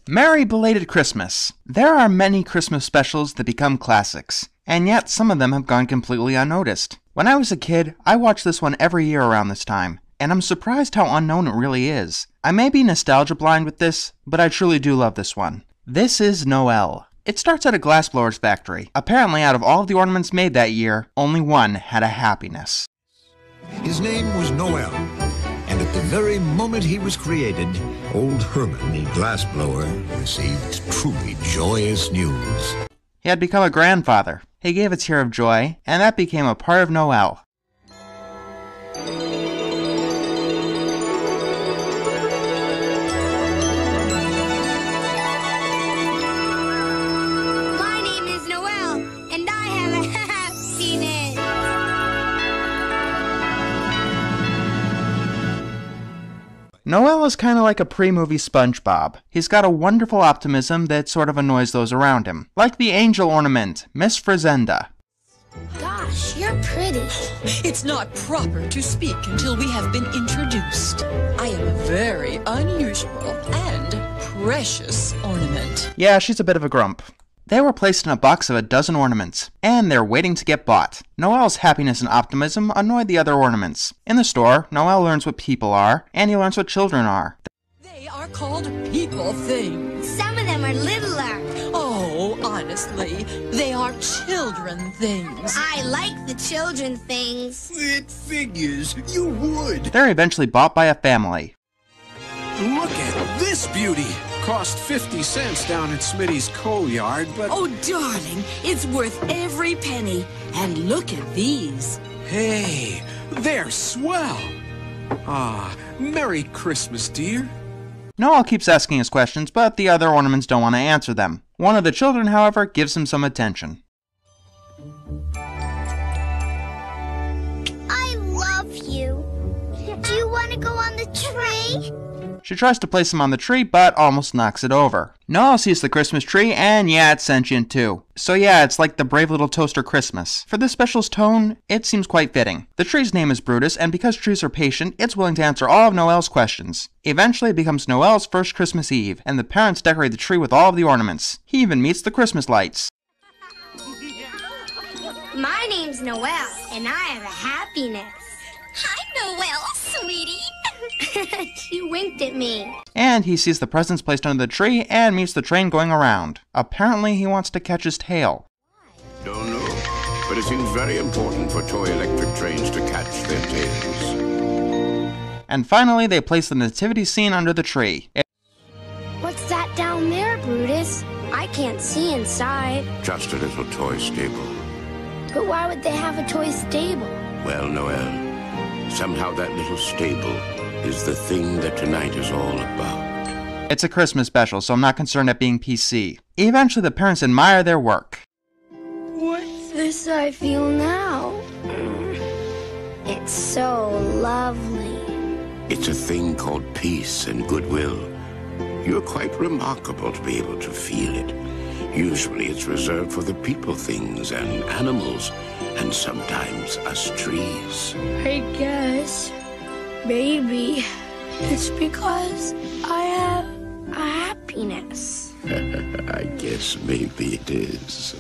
Merry belated Christmas! There are many Christmas specials that become classics, and yet some of them have gone completely unnoticed. When I was a kid, I watched this one every year around this time, and I'm surprised how unknown it really is. I may be nostalgia blind with this, but I truly do love this one. This is Noel. It starts at a glassblower's factory. Apparently, out of all of the ornaments made that year, only one had a happiness. His name was Noel, and at the very moment he was created, old Herman, the glassblower, received truly joyous news. He had become a grandfather. He gave a tear of joy, and that became a part of Noel. My name is Noel, and I have a happiness. Noel is kind of like a pre-movie SpongeBob. He's got a wonderful optimism that sort of annoys those around him. Like the angel ornament, Miss Frizenda. Gosh, you're pretty. It's not proper to speak until we have been introduced. I am a very unusual and precious ornament. Yeah, she's a bit of a grump. They were placed in a box of a dozen ornaments, and they're waiting to get bought. Noel's happiness and optimism annoyed the other ornaments. In the store, Noel learns what people are, and he learns what children are. They are called people things. Some of them are littler. Oh, honestly, they are children things. I like the children things. It figures you would. They're eventually bought by a family. Look at this beauty! Cost 50 cents down at Smitty's coal yard, but... Oh, darling, it's worth every penny. And look at these. Hey, they're swell! Ah, Merry Christmas, dear. Noel keeps asking his questions, but the other ornaments don't want to answer them. One of the children, however, gives him some attention. I love you. Do you want to go on the tree? She tries to place him on the tree, but almost knocks it over. Noel sees the Christmas tree, and yeah, it's sentient too. So yeah, it's like the brave little toaster Christmas. For this special's tone, it seems quite fitting. The tree's name is Brutus, and because trees are patient, it's willing to answer all of Noel's questions. Eventually, it becomes Noel's first Christmas Eve, and the parents decorate the tree with all of the ornaments. He even meets the Christmas lights. My name's Noel, and I have a happiness. Hi, Noel, sweetie. She winked at me. And he sees the presents placed under the tree and meets the train going around. Apparently, he wants to catch his tail. Don't know, but it seems very important for toy electric trains to catch their tails. And finally, they place the nativity scene under the tree. What's that down there, Brutus? I can't see inside. Just a little toy stable. But why would they have a toy stable? Well, Noel, somehow that little stable is the thing that tonight is all about. It's a Christmas special, so I'm not concerned at being PC. Eventually, the parents admire their work. What's this I feel now? It's so lovely. It's a thing called peace and goodwill. You're quite remarkable to be able to feel it. Usually it's reserved for the people things and animals, and sometimes us trees. I guess maybe it's because I have a happiness. I guess maybe it is.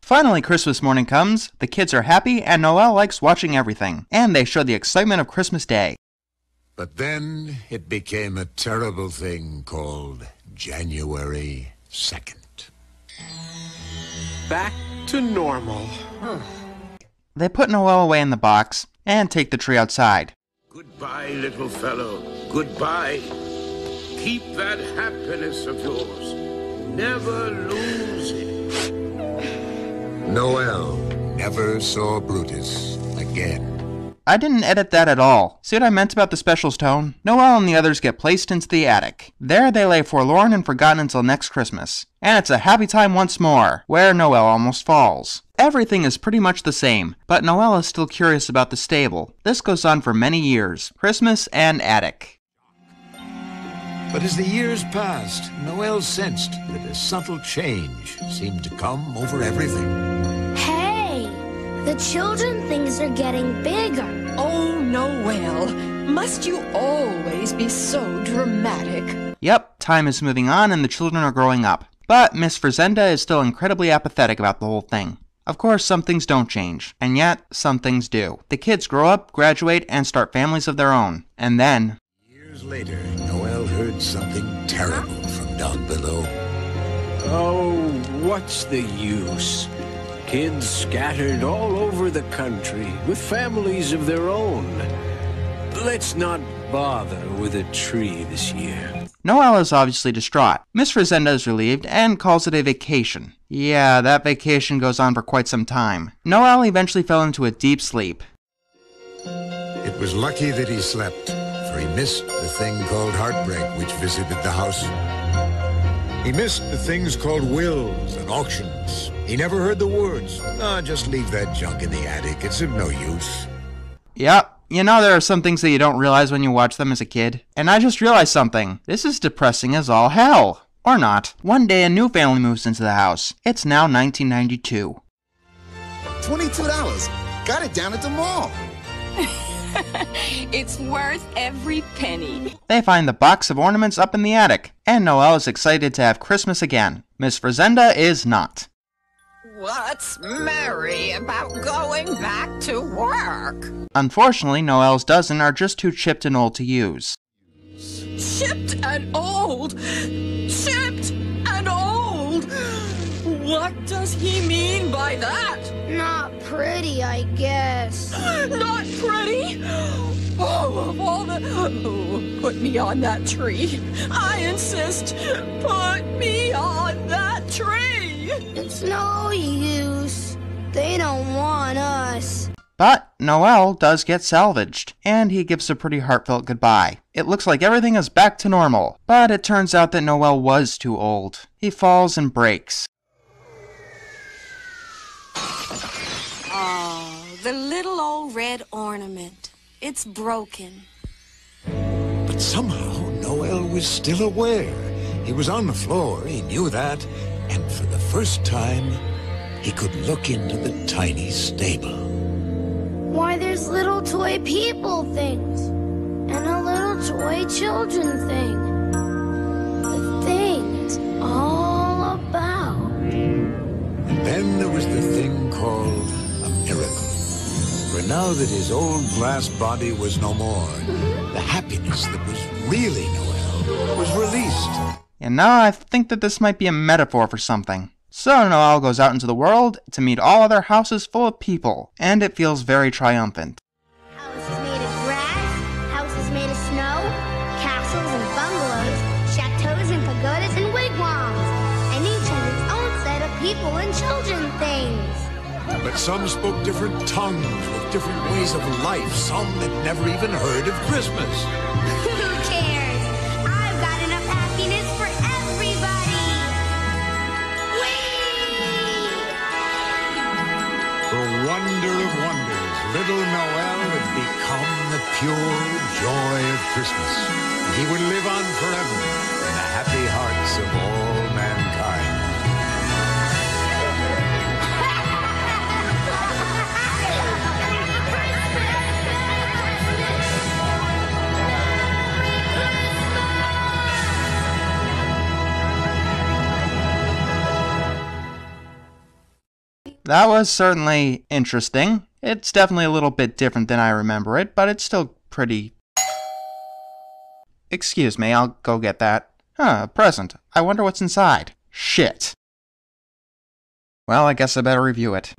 Finally, Christmas morning comes, the kids are happy, and Noel likes watching everything. And they show the excitement of Christmas Day. But then it became a terrible thing called January 2nd. Back to normal. They put Noel away in the box and take the tree outside. Goodbye, little fellow. Goodbye. Keep that happiness of yours. Never lose it. Noel never saw Brutus again. I didn't edit that at all. See what I meant about the special's tone? Noel and the others get placed into the attic. There they lay forlorn and forgotten until next Christmas. And it's a happy time once more, where Noel almost falls. Everything is pretty much the same, but Noel is still curious about the stable. This goes on for many years. Christmas and attic. But as the years passed, Noel sensed that a subtle change seemed to come over everything. Hey, the children things are getting bigger. Oh, Noel, Must you always be so dramatic? Yep, time is moving on and the children are growing up. But Miss Frizenda is still incredibly apathetic about the whole thing. Of course, some things don't change, and yet, some things do. The kids grow up, graduate, and start families of their own. And then... Years later, Noel heard something terrible from down below. Oh, what's the use? Kids scattered all over the country with families of their own. Let's not bother with a tree this year. Noel is obviously distraught. Miss Frizenda is relieved and calls it a vacation. Yeah, that vacation goes on for quite some time. Noel eventually fell into a deep sleep. It was lucky that he slept, for he missed the thing called heartbreak which visited the house. He missed the things called wills and auctions. He never heard the words. Just leave that junk in the attic. It's of no use. Yep. You know, there are some things that you don't realize when you watch them as a kid. And I just realized something. This is depressing as all hell. Or not. One day a new family moves into the house. It's now 1992. $22. Got it down at the mall. It's worth every penny. They find the box of ornaments up in the attic. And Noel is excited to have Christmas again. Miss Frizenda is not. What's merry about going back to work? Unfortunately, Noel's dozen are just too chipped and old to use. Chipped and old? Chipped and old? What does he mean by that? Not pretty, I guess. Not pretty? Oh, of all the... Oh, put me on that tree. I insist. Put me on that tree. It's no use. They don't want us. But Noel does get salvaged, and he gives a pretty heartfelt goodbye. It looks like everything is back to normal, but it turns out that Noel was too old. He falls and breaks. Oh, the little old red ornament. It's broken. But somehow Noel was still aware. He was on the floor, he knew that, and for the first time, he could look into the tiny stable. Why, there's little toy people things. And a little toy children thing. The thing it's all about. And then there was the thing called a miracle. For now that his old glass body was no more, the happiness that was really Noel was released. And now I think that this might be a metaphor for something. So Noel goes out into the world to meet all other houses full of people, and it feels very triumphant. Houses made of grass, houses made of snow, castles and bungalows, chateaus and pagodas and wigwams. And each has its own set of people and children things. But some spoke different tongues with different ways of life. Some had never even heard of Christmas. Who cares? I've got enough happiness for everybody. Whee! For wonder of wonders, little Noel had become the pure joy of Christmas. He would live on forever in the happy hearts of all mankind. That was certainly interesting. It's definitely a little bit different than I remember it, but it's still pretty... Excuse me, I'll go get that. A present. I wonder what's inside. Shit. Well, I guess I better review it.